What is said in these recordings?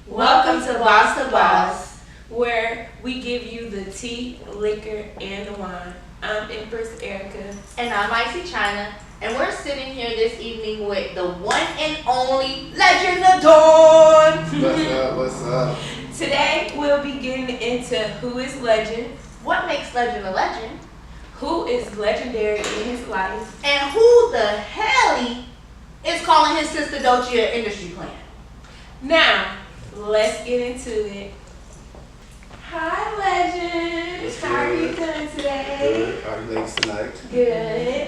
Welcome to Boss, where we give you the tea, liquor, and the wine. I'm Empress Erica. And I'm Icy China, and we're sitting here this evening with the one and only Legend of Dawn. What's up? What's up? Today we'll be getting into who is legend, What makes Legend a legend, who is legendary in his life, and who the hell is calling his sister Doechii an industry plant. Now, let's get into it. Hi, Legend. What's How are you good? doing today? Good. How are you ladies tonight? Good.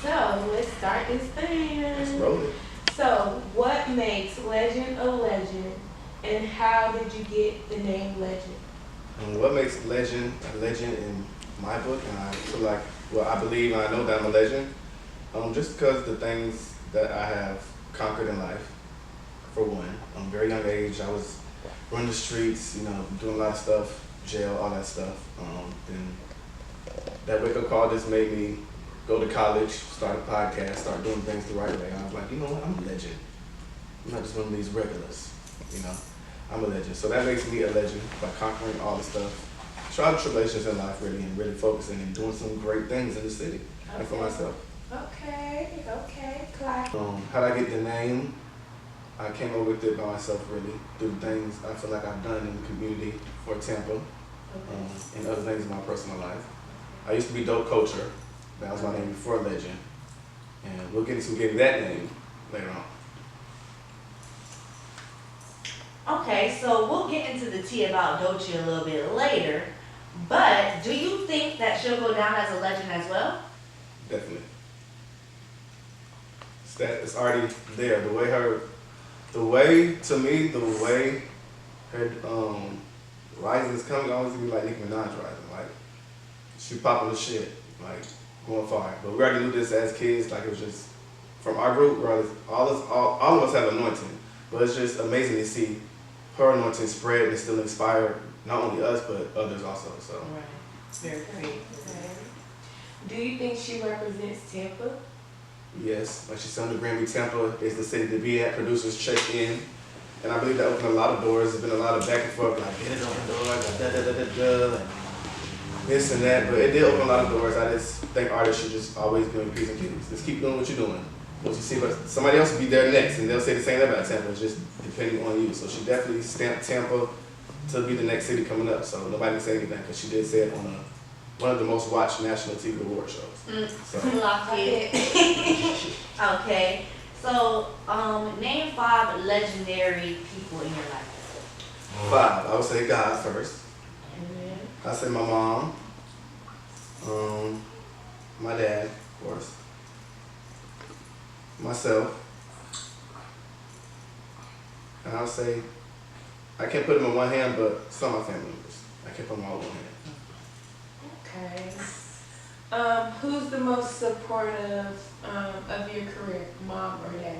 So, let's start this thing. Let's roll it. So, what makes Legend a legend, and how did you get the name Legend? What makes legend a legend in my book, and I feel like, well, I believe and I know that I'm a legend, just because the things that I have conquered in life. For one, very young age, I was running the streets, doing a lot of stuff, jail, all that stuff. And that wake-up call just made me go to college, start a podcast, start doing things the right way. I was like, you know what, I'm a legend. I'm not just one of these regulars, I'm a legend. So that makes me a legend by conquering all the stuff, trials and tribulations in life, really, and really focusing and doing some great things in the city and for myself. Okay, Clyde. How did I get the name? I came up with it by myself, really, through things I feel like I've done in the community for Tampa, and other things in my personal life. I used to be Dope Culture. That was my name before Legend. And we'll get into getting that name later on. Okay, so we'll get into the tea about Doechii a little bit later, but do you think that she'll go down as a legend as well? Definitely. It's already there. The way her rising is coming, always be like Nicki Minaj rising. Like, she popping the shit, like, going far. But we already knew this as kids, like, it was just, from our group, all of us have anointing. But it's just amazing to see her anointing spread and still inspire not only us, but others also, so. Right. Very great. Okay. Do you think she represents Tampa? Yes, like she said, the Grammy, Tampa is the city to be at. Producers check in, and I believe that opened a lot of doors. There's been a lot of back and forth, like get it open door, like and this and that. But it did open a lot of doors. I just think artists should just always be on P's and Q's. Just keep doing what you're doing. What you see, but somebody else will be there next, and they'll say the same thing about Tampa. It's just depending on you. So she definitely stamped Tampa to be the next city coming up. So nobody can say anything because she did say it on one of the most watched national TV award shows. So. Lock it. Okay. So, name 5 legendary people in your life. 5. I would say God first. Amen. I say my mom, my dad, of course, myself, and I'll say, I can't put them in one hand, but some of my family members. I can't put them all in one hand. Okay. Who's the most supportive of your career, mom or dad?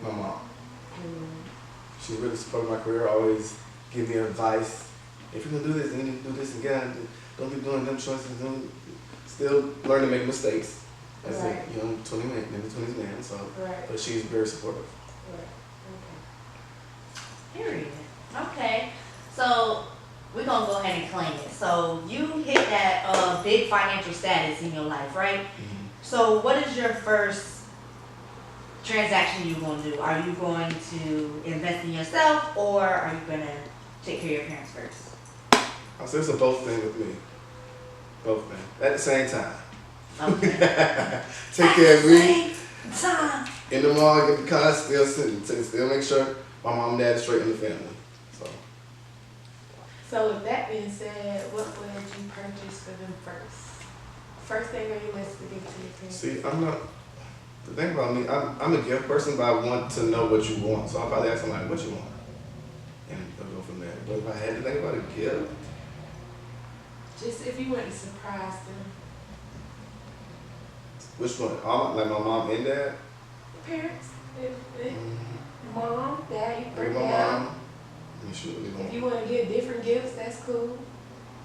My mom. She really supported my career, always give me advice. If you're gonna do this, then you need to do this again. Don't be doing them choices. Still learn to make mistakes. As Right. a young 20s man, so. Right. But she's very supportive. Right. Period. Okay. So, we're going to go ahead and claim it. So, you hit that big financial status in your life, right? Mm-hmm. So, what is your first transaction you're going to do? Are you going to invest in yourself, or are you going to take care of your parents first? I'll say it's a both thing with me. Both thing. At the same time. Okay. Take care of me. Same time. In the mall, get the car, still make sure my mom and dad is straight in the family. So with that being said, what would you purchase for them first? First thing on your list to give to your parents? See, the thing about me, I'm a gift person, but I want to know what you want. So I'll probably ask somebody what you want. And they'll go from there. But if I had to think about a gift. Just if you want to surprise them. Which one? Like my mom and dad? Parents. Mom, dad, you I bring give my down. mom. If you want to get different gifts, that's cool.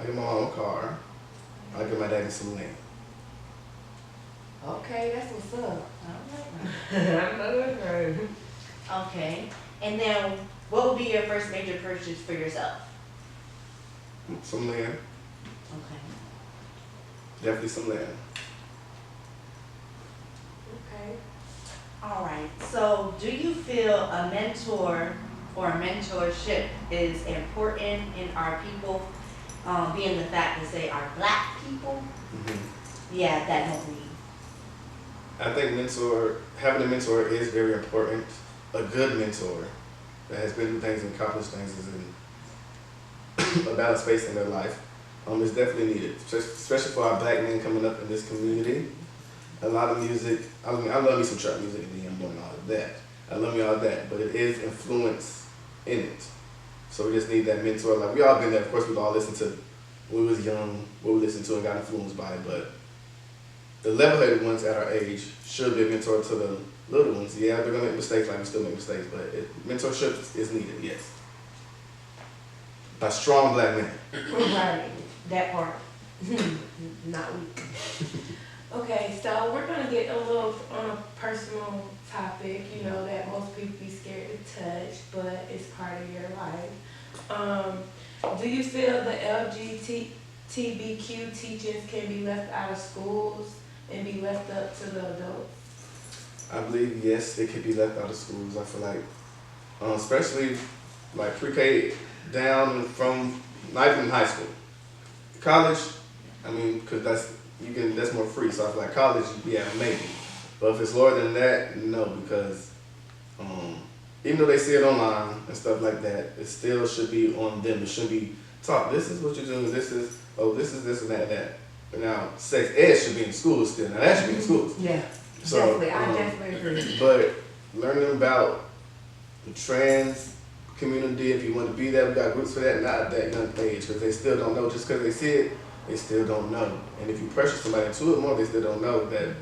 I give my mom a car. I give my daddy some land. Okay, that's what's up. Okay. And then What would be your first major purchase for yourself? Some land, Okay. definitely some land. Okay. All right. So, do you feel a mentor or a mentorship is important in our people, being the fact that they are black people? Yeah, that don't we. I think having a mentor is very important. A good mentor that has been through things and accomplished things is in a balanced space in their life. Is definitely needed, especially for our black men coming up in this community. A lot of music, I mean, I love me some trap music and I'm doing all of that. I love me all of that, but it is influence in it. So we just need that mentor. Like we all been there. Of course, we've all listened to when we was young, what we listened to and got influenced by it. But the level-headed ones at our age should be a mentor to the little ones. Yeah, they're gonna make mistakes, like we still make mistakes, but mentorship is needed. Yes, by strong black men. Right. That part. Not weak. Okay, so we're gonna get a little on a personal topic, you know, that most people be scared to touch, but it's part of your life. Do you feel the LGBTQ teachings can be left out of schools and be left up to the adults? I believe yes, it could be left out of schools. I feel like, especially like pre-K down from not even high school, college. I mean, because that's more free. So I feel like college, yeah, maybe. But if it's lower than that, no, because even though they see it online and stuff like that, it still should be on them. It should be taught. This is what you're doing. This is this and that. But now sex ed should be in schools still. Now that should be in schools. Yeah. So, Definitely, I definitely agree. But learning about the trans community, if you want to be there, we got groups for that, not at that young age, because they still don't know. Just because they see it, they still don't know. And if you pressure somebody into it more, they still don't know that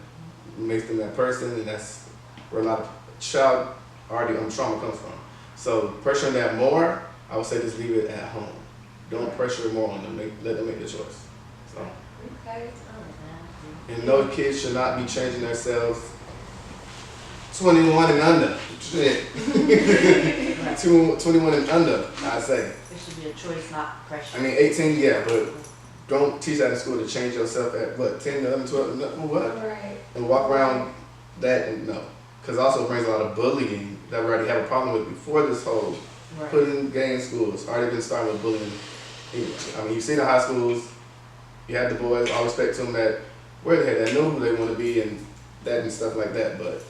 makes them that person, and that's where a lot of child already trauma comes from. So pressuring that more, I would say just leave it at home. Don't pressure it more on them. Let them make the choice. So. Okay. And no kids should not be changing themselves 21 and under. Shit. 21 and under, I say. It should be a choice, not pressure. I mean, 18, yeah, but don't teach that in school to change yourself at what, 10, 11, 12, what? Right. And walk around that and no. Because it also brings a lot of bullying that we already have a problem with before this whole putting gay in schools. Already been starting with bullying. Anyway, I mean, you see the high schools, you had the boys, all respect to them that where they had that know who they want to be and that and stuff like that, but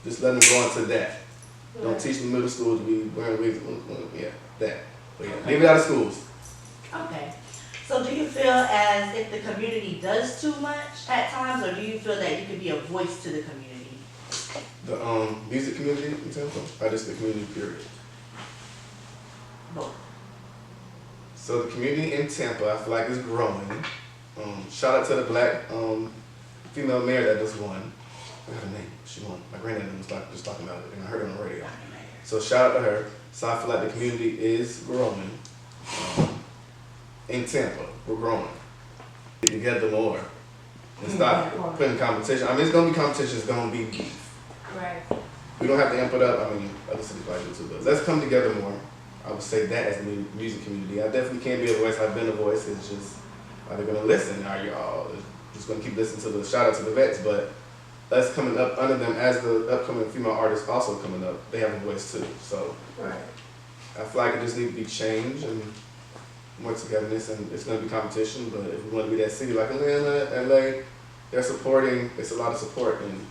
just let them go into that. Don't teach them middle school to be wearing wigs, yeah, that. But yeah, leave it out of schools. Okay. So do you feel as if the community does too much at times, or do you feel that you could be a voice to the community? The music community in Tampa, or just the community period? Both. So the community in Tampa, I feel like is growing. Shout out to the black female mayor that just won. I got her name. She won. My granddad was just talking about it, and I heard it on the radio. So shout out to her. So I feel like the community is growing. In Tampa, we're growing. Get together more and stop putting competition. I mean, it's gonna be competition. It's gonna be beef. Right. We don't have to amp it up. I mean, other cities probably do too, but let's come together more. I would say that as the music community. I definitely can't be a voice. I've been a voice. It's just, are they gonna listen? Are y'all just gonna keep listening to the shout out to the vets? But us coming up under them as the upcoming female artists also coming up, they have a voice too. So Right. I feel like it just needs to be changed and more togetherness, and it's gonna be competition. But if we want to be that city like Atlanta, LA, they're supporting. It's a lot of support and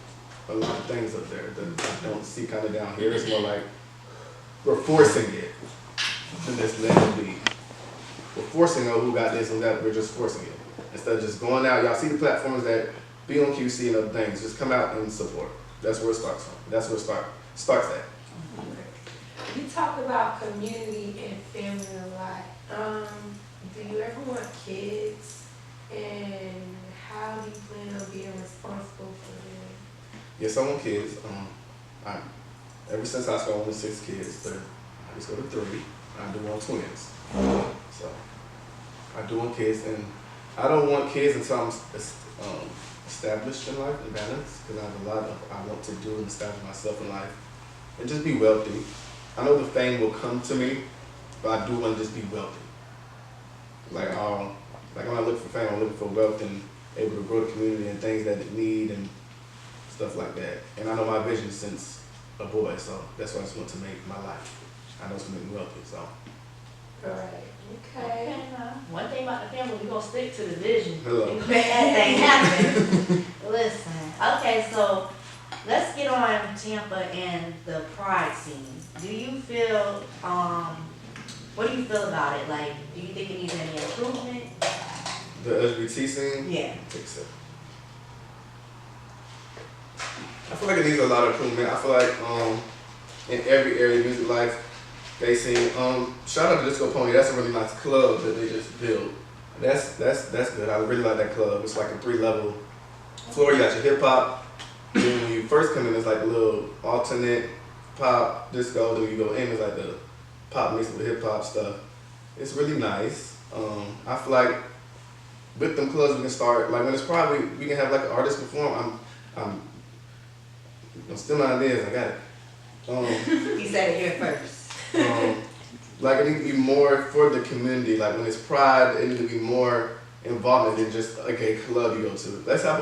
a lot of things up there that I don't see kind of down here. It's more like we're forcing it. And just let it be. We're forcing who got this and that, we're just forcing it. Instead of just going out, y'all see the platforms that be on QC and other things, just come out and support. That's where it starts from. That's where it starts at. You talk about community and family a lot. Do you ever want kids, and how do you plan on being responsible for them? Yes, I want kids. Ever since high school, I wanted 6 kids, but I just go to 3. I do want twins. So I do want kids, and I don't want kids until I'm established in life and balanced, because I have a lot of I want to do and establish myself in life and just be wealthy. I know the fame will come to me, but I do want to just be wealthy. Like when I look for fame, I'm looking for wealth and able to grow the community and things that it need and stuff like that. And I know my vision since a boy, so that's what I just want to make my life. I know it's gonna make me wealthy, so. Right. Okay. Okay, one thing about the family, we gonna stick to the vision. Hello. We gonna make that thing happen. Listen, okay, so let's get on Tampa and the pride scene. Do you feel, what do you feel about it? Like, do you think it needs any improvement? The LGBT scene? Yeah. I think so. I feel like it needs a lot of improvement. I feel like in every area of music life, they sing. Shout out to Disco Pony. That's a really nice club that they just built. That's good. I really like that club. It's like a 3-level floor. You got your hip hop. Then when you first come in, it's like a little alternate pop disco. Then you go in, it's like the pop mixed with hip hop stuff. It's really nice. I feel like with them clubs we can start. Like when it's probably we can have like an artist perform. I'm still not ideas. I got it. He said it here first. Like it need to be more for the community. Like when it's pride, it need to be more involvement than just a gay club you go to. Let's have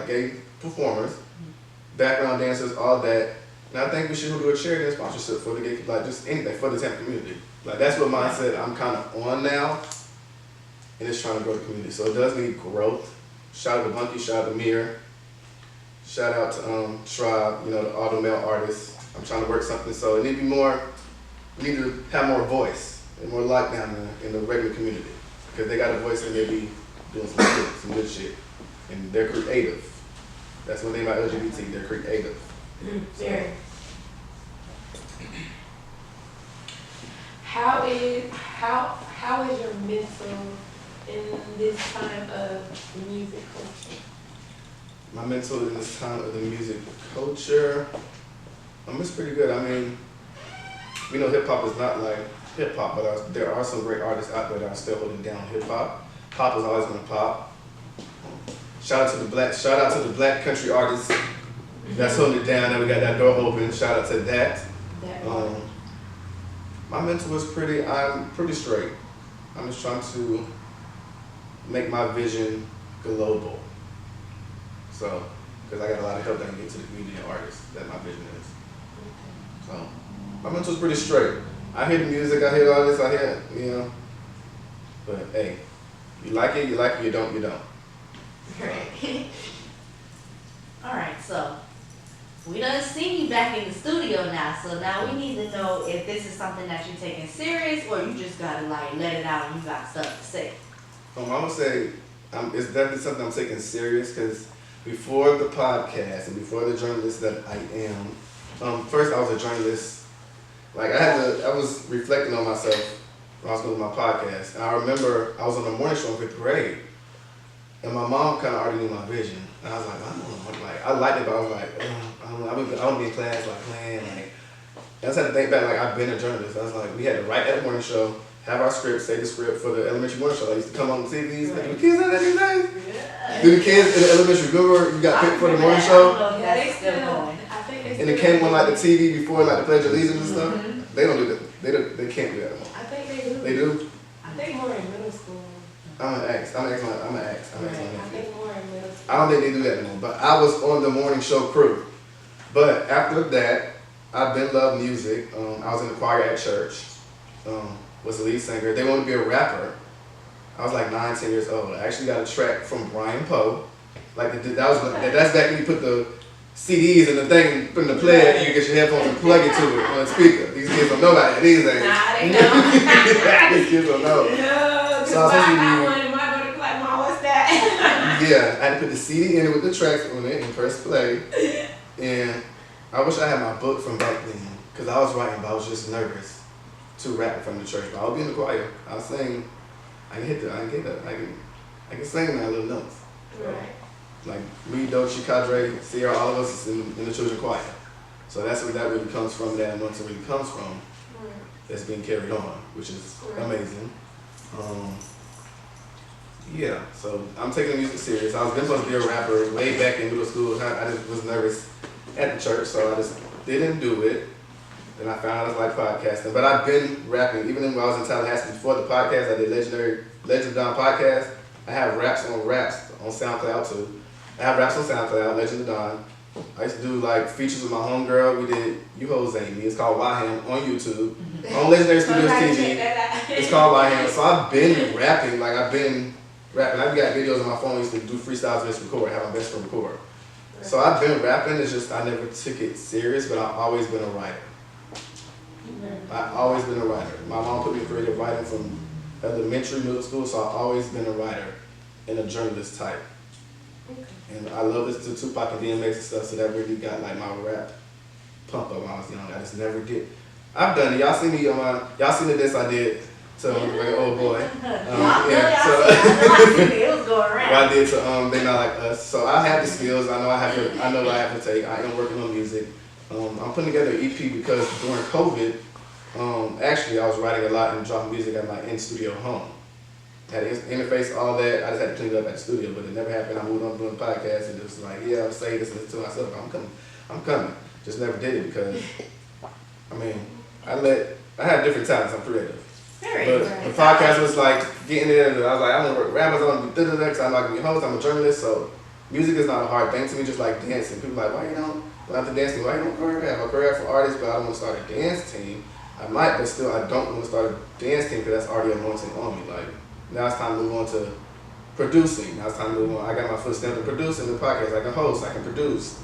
gay performers, background dancers, all that. And I think we should do a charity and sponsorship for the gay, like just anything for the Tampa community. Like that's what mindset I'm kind of on now, and it's trying to grow the community. So it does need growth. Shout out to Bunky, shout out to Mir, shout out to Tribe, all the male artists. I'm trying to work something, so it need to be more. We need to have more voice and more lockdown in the regular community because they got a voice and they be doing some good shit, and they're creative. That's one thing about LGBT. They're creative. Very. How is your mental in this time of the music culture? My mental in this time of the music culture, it's pretty good. I mean, we know hip hop is not like hip hop, but there are some great artists out there that are still holding down hip hop. Pop is always gonna pop. Shout out to the black country artists that's holding it down. And we got that door open. Shout out to that. My mental is I'm pretty straight. I'm just trying to make my vision global. So, because I got a lot of help that I can get to the community and artists that my vision is. So, my mental is pretty straight. I hear the music, I hear all this, I hear, but hey, you like it, you don't, you don't. Right. All right, so we done seen you back in the studio now, so now we need to know if this is something that you're taking serious or you just gotta like let it out and you got stuff to say. I would say it's definitely something I'm taking serious because before the podcast and before the journalist that I am, first I was a journalist. Like I was reflecting on myself when I was doing my podcast, and I remember I was on the morning show in 5th grade, and my mom kind of already knew my vision, and I was like, I don't know, like I liked it, but I was like, I don't be in class like playing, like I just had to think back, like I've been a journalist. I was like, we had to write at the morning show, have our script, say the script for the elementary morning show. I used to come on the TVs, like, do the kids have that these days? Yeah. Do the kids in the elementary remember you got picked for the morning show? I don't know if that's still going. I think they And it came on like the TV before like the Pledge of Allegiance and stuff. They don't do that. They can't do that anymore. I think they do. They do? I think more in middle school. I'm gonna ask. Right. I think more in middle school. I don't think they do that anymore. But I was on the morning show crew. But after that, I've been loved music. I was in the choir at church. Was the lead singer. They wanted to be a rapper. I was like 9, 10 years old. I actually got a track from Brian Poe. Like that's back when you put the CDs and the thing, put in the player, and you get your headphones and plug it to it on the speaker. These kids don't know about that these days. Nah, they don't. These kids don't know. No, because So I was I supposed to got be- one and my daughter like, Mom, what's that? Yeah, I had to put the CD in it with the tracks on it and press play. And I wish I had my book from back then, because I was writing, but I was just nervous to rap in front of the church. But I'll be in the choir. I'll sing. I can sing that little notes. Right. Like me, Doechii, Cadre, Sierra, all of us is in the children's choir. So that's where that really comes from, that anointing really comes from. Right. That's being carried on, which is amazing. Yeah, so I'm taking the music serious. I was been supposed to be a rapper way back in middle school. I just was nervous at the church, so I just didn't do it. Then I found out I like podcasting. But I've been rapping. Even when I was in Tallahassee before the podcast, I did Legend of Don podcast. I have raps on SoundCloud too. I have raps on SoundCloud, Legend of Don. I used to do like features with my homegirl. We did You Hoes Ain't Me. It's called YHAM on YouTube. On Legendary Studios TV. It's called YHAM. So I've been rapping. Like I've been rapping. I've got videos on my phone. I used to do freestyles, best record. Have my best friend record. So I've been rapping. It's just I never took it serious, but I've always been a writer. I've always been a writer. My mom put me in creative writing from elementary, middle school, so I've always been a writer and a journalist type. And I love listening to Tupac and DMX and stuff, so that really got like my rap pump up when I was young. I just never get. I've done it. Y'all see me on y'all seen the diss I did to like old boy. It was going around. What I did to They Not Like Us. So I have the skills. I know what I have to take. I am working on music. I'm putting together an EP because during COVID, actually I was writing a lot and dropping music at my in-studio home. Had to interface all that. I just had to clean it up at the studio, but it never happened. I moved on doing the podcast and it was like, yeah, I'm saying this and this to myself. I'm coming. Just never did it because, I mean, I have different talents. I'm creative. But the podcast was like getting there. I was like, I want to work rappers. I want to be because I'm not going to be a host. I'm a journalist, so music is not a hard thing to me. Just like dancing. People are like, why you don't? After dancing, why you don't choreograph? I choreograph for artists, but I don't want to start a dance team. I might, but still, I don't want to start a dance team because that's already anointing on me. Like now it's time to move on to producing. Now it's time to move on. I got my foot stamped in producing the podcast. I can host. I can produce.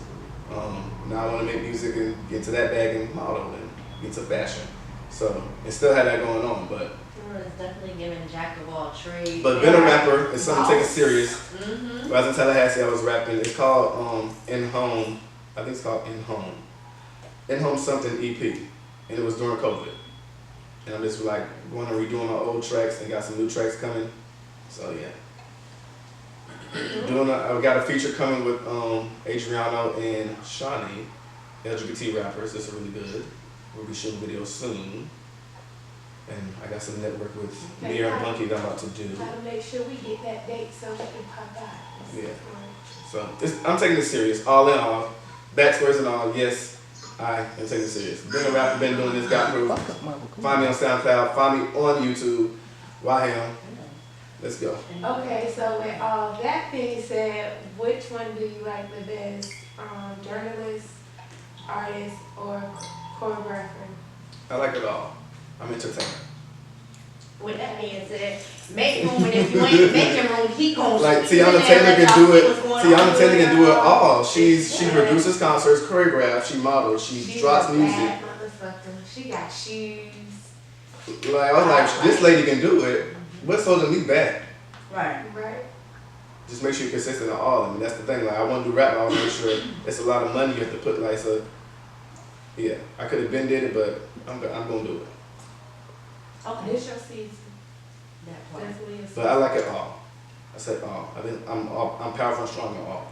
Now I want to make music and get to that bag and model and get to fashion. So and still had that going on, but. It's definitely giving jack of all trades. But being a rapper is something to take it serious. Mm-hmm. When I was in Tallahassee, I was rapping. It's called In Home. I think it's called In Home. In Home something EP. And it was during COVID. And I'm just like going and redoing my old tracks and got some new tracks coming. So yeah. I got a feature coming with Adriano and Shawnee, LGBT rappers. This is really good. We'll be shooting videos soon. And I got some network with Mia and Bunky that I'm about to do. Gotta make sure we get that date so we can pop out. Yeah. So I'm taking this serious, all in all. Backstories and all, yes, I am taking it serious. Been a rapper, been doing this, got through. Find me on SoundCloud, find me on YouTube. YHAM. Let's go. Okay, so with all that being said, which one do you like the best? Journalist, artist, or choreographer? I like it all. I'm entertained. With that being said, make room, and if you ain't making room, he gon' like Tiana Taylor can do it. Tiana Taylor can do it all. She produces concerts, choreographs, she models, she drops music. Bad motherfucker. She got shoes. Like I was like, this lady can do it. What's holding me back? Right. Just make sure you're consistent in all of them. That's the thing. Like I want to do rap, I want to make sure it's a lot of money you have to put. Like so, yeah, I could have been did it, but I'm gonna do it. Okay. This your season. That part. Definitely a season. But I like it all. I said all. I'm powerful and strong in all.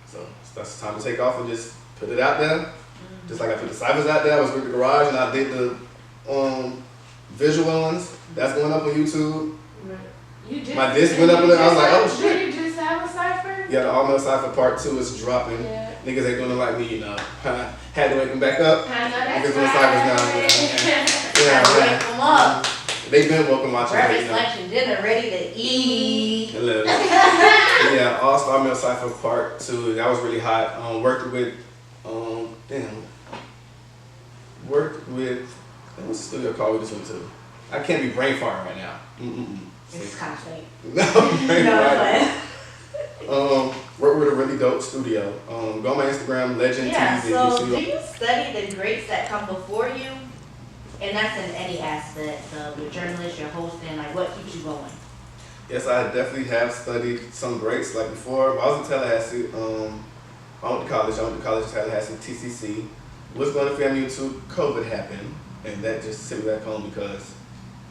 So that's time to take off and just put it out there. Mm-hmm. Just like I put the ciphers out there. I was with the garage and I did the visual ones. That's going up on YouTube. Right. You just, My disc went up on it. I was like, oh shit. Did you just have a cipher? Yeah, the All Metal Cypher Part 2 is dropping. Yeah. Niggas ain't doing it like me, you know. Had to wake them back up. I know Niggas that's doing right. ciphers now. Gotta wake them up. They've been welcome watching. Breakfast, lunch, and dinner ready to eat. Yeah, All Star Metal Cypher Part 2. That was really hot. Worked with what's the studio called with this one too? I can't be brain farting right now. It's kind of fake. No, brain farting. Work with a really dope studio. Go on my Instagram, Legend Yeah, TV. so do you study the greats that come before you? And that's in any aspect of your journalist, your hosting, like what keeps you going? Yes, I definitely have studied some greats. Like before, when I was in Tallahassee, I went to college in Tallahassee, TCC. Was going to FAMU too. COVID happened, and that just sent me back home because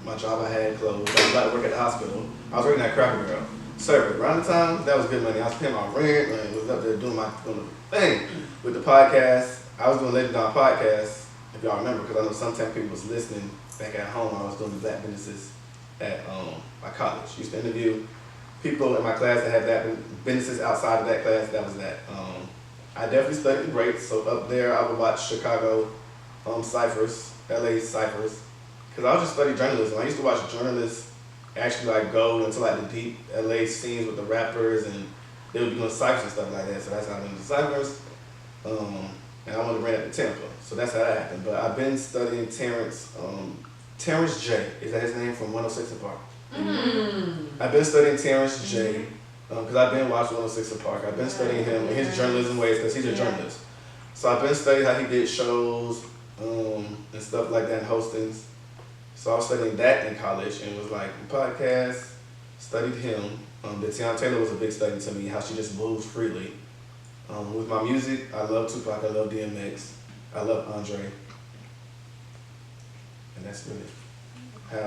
my job I had closed. I was about to work at the hospital. I was working at Cracker Barrel. Service. Around the time, that was good money. I was paying my rent, and was up there doing the thing. With the podcast, I was doing Legend on podcast, if y'all remember, because I know sometimes people was listening back at home. I was doing the black businesses at my college. Used to interview people in my class that had that businesses outside of that class. That was that. I definitely studied the greats. So up there, I would watch Chicago ciphers. LA ciphers, because I was just studying journalism. I used to watch journalists actually like go into like the deep LA scenes with the rappers, and they would be doing ciphers and stuff like that. So that's how I went into ciphers. And I wanted to bring that to Tampa. So that's how that happened. But I've been studying Terrence J. Is that his name from 106 and Park? Mm. I've been studying Terrence J. Because I've been watching 106 and Park. I've been studying him and his journalism ways because he's a journalist. So I've been studying how he did shows and stuff like that and hostings. So I was studying that in college and was like, podcast, studied him. Tiana Taylor was a big study to me, how she just moves freely. With my music, I love Tupac, I love DMX, I love Andre. And that's really,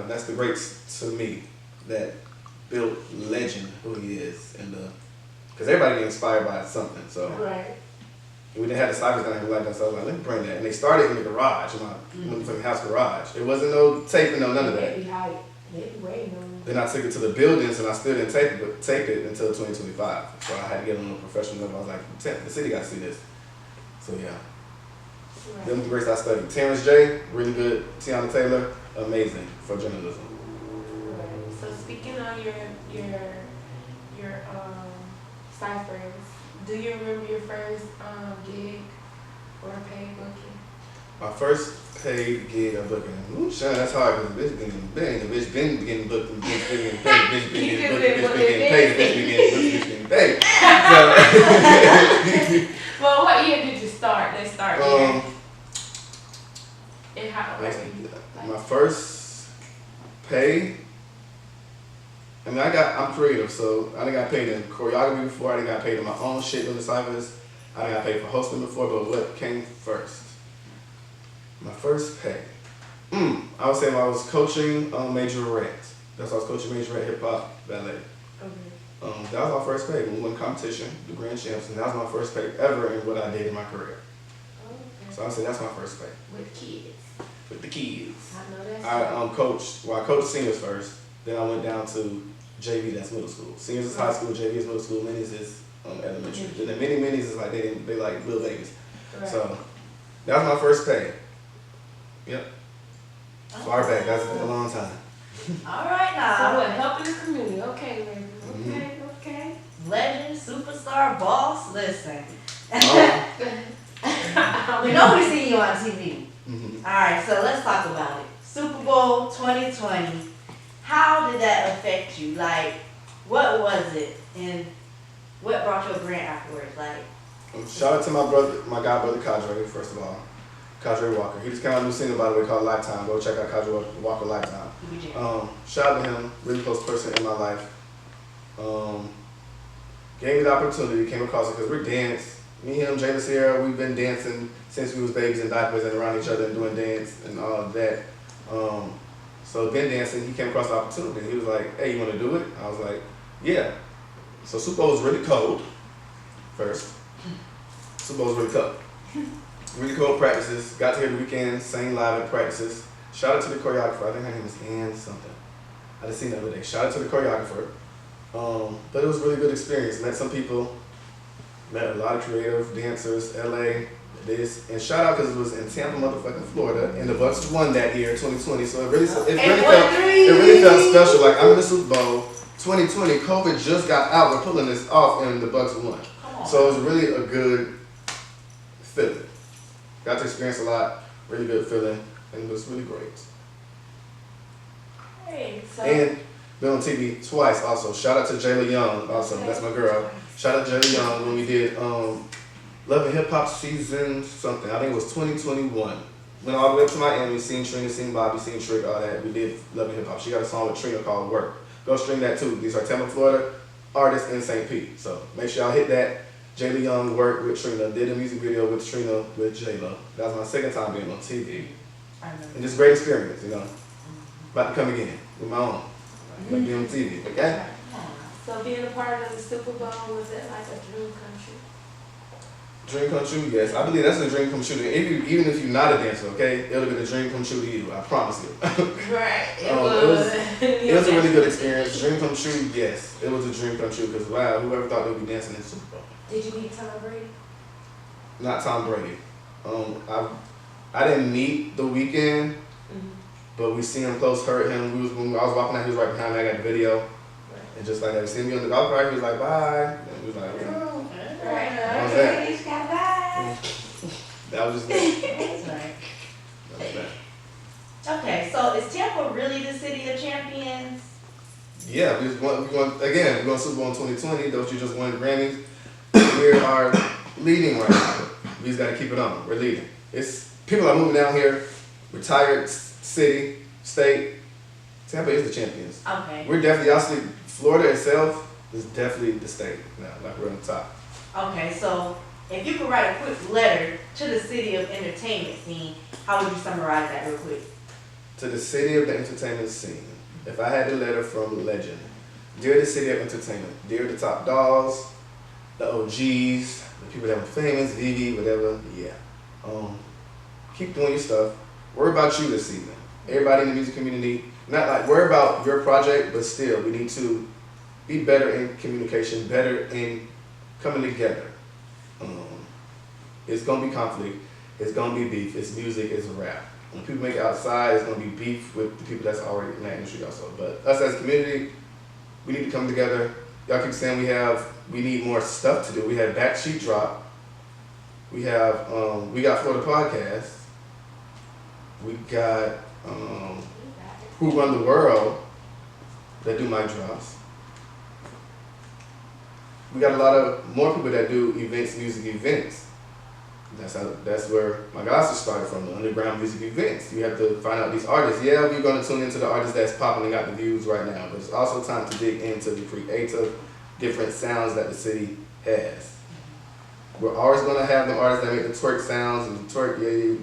that's the greats to me that built legend who he is. Because everybody get inspired by something. So Right. we didn't have the ciphers down here like that, so I was like, let me bring that. And they started in the garage, in my from house garage. It wasn't no taping, no none of that. They be waiting on Then I took it to the buildings and I still didn't tape it until 2025. So I had to get on a professional level. I was like, the city got to see this. So yeah. Right. Them the greats I studied. Terrence J, really good. Tiana Taylor, amazing for journalism. Right. So speaking on your ciphers, do you remember your first gig or paid booking? My first paid gig of booking. Ooh, Sean, that's hard because the bitch been getting booked, the bitch been getting paid, the bitch been getting booked, the bitch been getting paid, the bitch been getting booked, the bitch been getting paid. Well, what year did you start? Let's start here. And how old were you? My first pay. I mean, I'm creative, so I done got paid in choreography before. I done got paid in my own shit doing the ciphers. I done got paid for hosting before, but what came first? My first pay. I would say when I was coaching Majorette. That's why I was coaching Majorette hip hop ballet. Okay. That was my first pay when we won competition, the grand champs, and that was my first pay ever in what I did in my career. Okay. So I would say that's my first pay. With kids. With the kids. I know that's I coached seniors first. Then I went down to JV, that's middle school. Seniors is high school, JV is middle school, minis is elementary. Then the minis is like they like little babies. Right. So that was my first pay. Yep. Far back, that's a long time. All right So now. what? Helping the community. Okay, baby. Okay. Legend, superstar, boss. Listen. Oh. We know we see you on TV. Mhm. All right, so let's talk about it. Super Bowl 2020. How did that affect you? Like, what was it, and what brought you a grant afterwards? Like, Shout out to my brother, my god brother Kadre, first of all. Kadre Walker. He just came out with a new single, by the way, called Lifetime. Go check out Kadre Walker Lifetime. Shout out to him, really close person in my life. Gave me the opportunity, came across it because we're dance. Me, him, Jada Sierra, we've been dancing since we was babies in diapers and around each other and doing dance and all of that. So been dancing, he came across the opportunity. He was like, hey, you want to do it? I was like, yeah. So Super Bowl was really cold first. Super Bowl was really cold. Really cold practices. Got to hear the weekend, sang live at practices. Shout out to the choreographer. I think her name is Ann something. I just seen the other day. Shout out to the choreographer. But it was a really good experience. Met some people. Met a lot of creative dancers, LA, this. And shout out because it was in Tampa, motherfucking Florida. And the Bucks won that year, 2020. So it really felt special. Like, I'm in the Super Bowl 2020. COVID just got out. We're pulling this off and the Bucks won. So it was really a good feeling. Got to experience a lot, really good feeling, and it was really great. Hey, so And been on TV twice also. Shout out to Jayla Young also, that's my girl. Shout out to Jayla Young when we did Love and Hip Hop season something. I think it was 2021. Went all the way up to Miami, seen Trina, seen Bobby, seen Trick, all that. We did Love and Hip Hop. She got a song with Trina called Work. Go stream that too. These are Tampa, Florida artists in St. Pete. So make sure y'all hit that. Jayla Young worked with Trina, did a music video with Trina with Jayla. That was my second time being on TV. And just great experience, you know. About to come again with my own. Like being on TV, okay? So being a part of the Super Bowl, was it like a dream come true? Dream come true, yes. I believe that's a dream come true. Even if you're not a dancer, okay, it'll be a dream come true to you. I promise you. Right. It was a really good experience. Dream come true, yes. It was a dream come true because wow, whoever thought they would be dancing in the Super Bowl? Did you meet Tom Brady? Not Tom Brady. I didn't meet The Weeknd, Mhm. but we seen him close, heard him. When I was walking out, he was right behind me. I got the video, Right. and just like that, we seen me on the golf cart. He was like, "Bye," and we was like, "Oh." Right. That was Okay, it. you got that. That was just it. That's right. That was that. Okay, so is Tampa really the city of champions? Yeah, we going Super Bowl in 2020. Doechii just won Grammys. We are leading right now. We just got to keep it on. We're leading. It's people are moving down here. Retired city, state. Tampa is the champions. Okay. We're definitely obviously Florida itself is definitely the state now. Like we're on top. Okay, so if you could write a quick letter to the city of entertainment scene, how would you summarize that real quick? To the city of the entertainment scene. If I had a letter from Legend, dear the city of entertainment, dear the top dogs, the OGs, the people that were famous, Vivi, whatever, yeah. Keep doing your stuff. Worry about you this season. Everybody in the music community, not like worry about your project, but still, we need to be better in communication, better in coming together. It's gonna be conflict. It's gonna be beef. It's music. It's rap. When people make it outside, it's gonna be beef with the people that's already in that industry also. But us as a community, we need to come together. Y'all keep saying we need more stuff to do. We have Backsheet Drop. We got Florida Podcast. We got Who Run the World that do mic drops. We got a lot of more people that do events, music events. That's where my gospel started from, the underground music events. You have to find out these artists. Yeah, we're going to tune into the artists that's popping and got the views right now, but it's also time to dig into the creative, different sounds that the city has. We're always going to have the artists that make the twerk sounds and the twerk, yeah,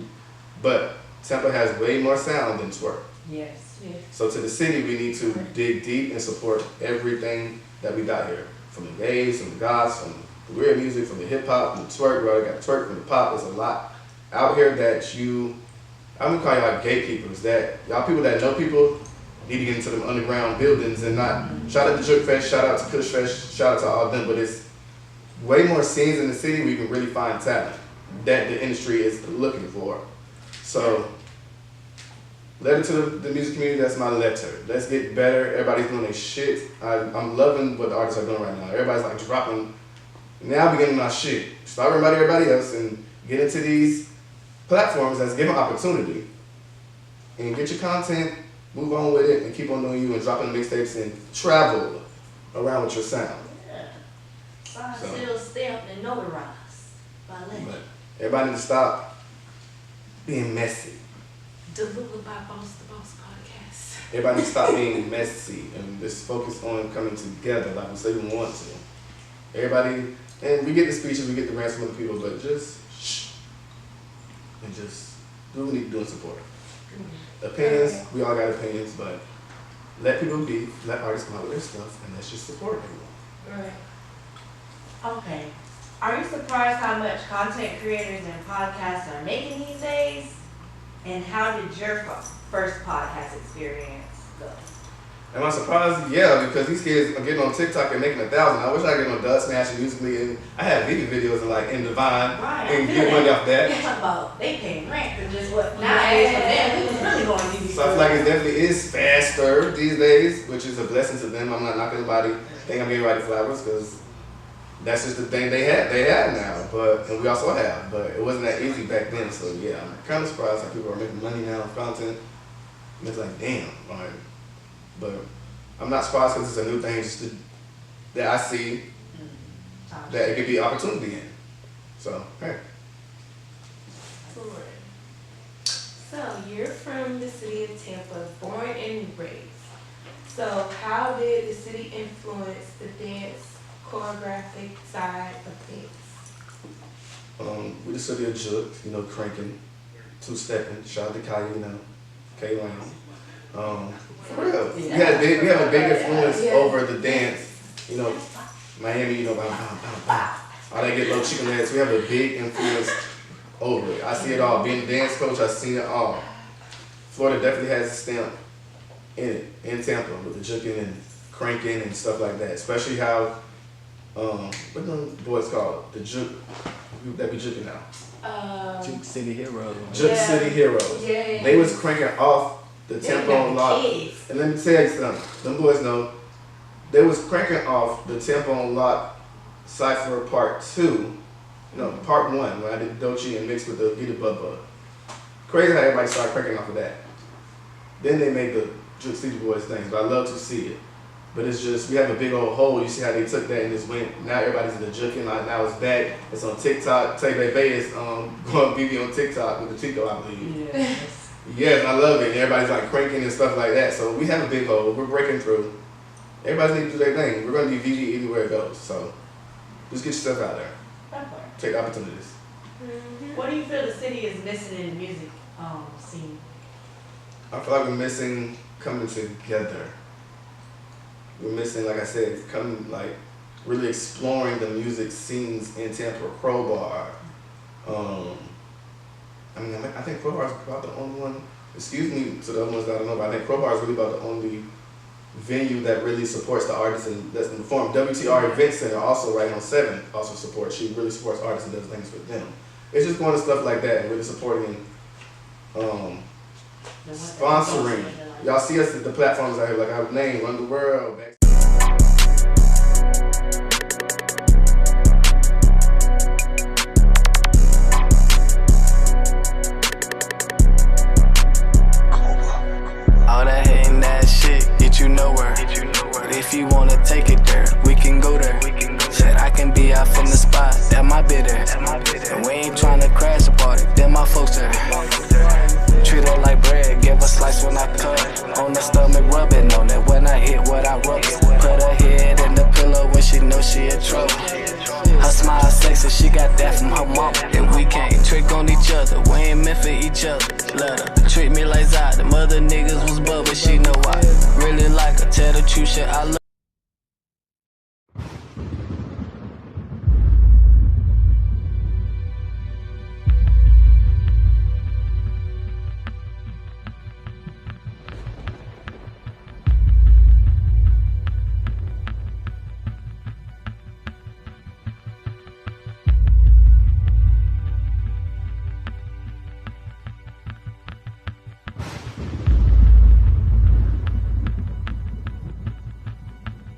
but Tampa has way more sound than twerk. Yes. Yeah. So to the city, we need to dig deep and support everything that we got here. From the gays, from the goths, from the weird music, from the hip hop, from the twerk, we already got twerk, from the pop. There's a lot out here that I'm gonna call y'all gatekeepers, that y'all people that know people need to get into them underground buildings and not, shout out to Jerk Fest, shout out to Kush Fest, shout out to all them, but it's way more scenes in the city where you can really find talent that the industry is looking for. So, letter to the music community, that's my letter. Let's get better. Everybody's doing their shit. I'm loving what the artists are doing right now. Everybody's like dropping, now I'm getting my shit. Stop worrying about everybody else and get into these platforms that's giving opportunity. And get your content, move on with it, and keep on doing you and dropping mixtapes and travel around with your sound. Yeah. Signed, So. sealed, stamped, and notarized by Legend. But everybody need to stop being messy. Delivered by Boss the Boss Podcast. Everybody need to stop being messy and just focus on coming together like we say we want to. Everybody, and we get the speeches, we get the rants from other people, but just shh. And just do what we need to do and support. Opinions, we all got opinions, but let people be, let artists come out with their stuff, and let's just support everyone. Right. Okay. Are you surprised how much content creators and podcasts are making these days? And how did your first podcast experience go? Am I surprised? Yeah, because these kids are getting on TikTok and making 1,000. I wish I could get on Dust Smash and Musically, and I had video videos of like in Divine Right. and get money off that. They talk about they paying rent for just what nowadays for them. We was really going to So I feel like it definitely is faster these days, which is a blessing to them. I'm not knocking anybody. Think I'm getting right flowers because that's just the thing they have now. And we also have, but it wasn't that easy back then. So yeah, I'm kind of surprised how people are making money now on content. And it's like, damn, right? But I'm not surprised because it's a new thing that I see that it could be opportunity in. So, hey. So you're from the city of Tampa, born and raised. So how did the city influence the dance choreographic side of things? We the city of Jook, cranking, two-stepping, shout out to Kaya, K-Lane. For real. We have a big influence over the dance. Miami, bam, bam, bam, bam. All they get little chicken legs. We have a big influence over it. I see it all. Being a dance coach, I've seen it all. Florida definitely has a stamp in it, in Tampa, with the juking and cranking and stuff like that. Especially how What them boys called? The Juke, that be juking now. Juke City Heroes. Juke Yeah. City Heroes. Yeah. They was cranking off the They tempo got and lock. kids. And let me tell you something. Them boys know. They was cranking off the tempo and lock Cypher Part 2. No, Part 1 when I did Doechii and mixed with the Get It Bud Bud. Crazy how everybody started cranking off of that. Then they made the Juke City Boys things, but I love to see it. But it's just, we have a big old hole. You see how they took that and just went, now everybody's in the juking, like now it's back. It's on TikTok. Tay Bay is going BB on TikTok with the Tico, I believe. Yes. Yes, I love it. And everybody's like cranking and stuff like that. So we have a big hole. We're breaking through. Everybody needs to do their thing. We're going to be VG anywhere it goes. So just get yourself out there. Okay. Take the opportunities. What do you feel the city is missing in the music scene? I feel like we're missing coming together. We're missing, like I said, coming, like, really exploring the music scenes in Tampa. Crowbar. I think Crowbar is about the only one, excuse me to the other ones that I don't know, but I think Crowbar is really about the only venue that really supports the artists and that's in the form. WTR Event Center, also right on 7, also supports. She really supports artists and does things for them. It's just going to stuff like that and really supporting, sponsoring. Y'all see us at the platforms out here, like our name, Run the World. All that hating that shit, get you nowhere. But if you wanna take it there, we can go there. Said I can be out from the spot, that my bit there. And we ain't tryna crash the party, then my folks there. Treat her like bread, give a slice when I cut. On the stomach, rubbing on it when I hit what I rub. Put her head in the pillow when she know she in trouble. Her smile sexy, she got that from her mom. And we can't trick on each other, we ain't meant for each other. Let her treat me like Zod, them other niggas was bubble, she know I really like her. Tell the truth, shit, I love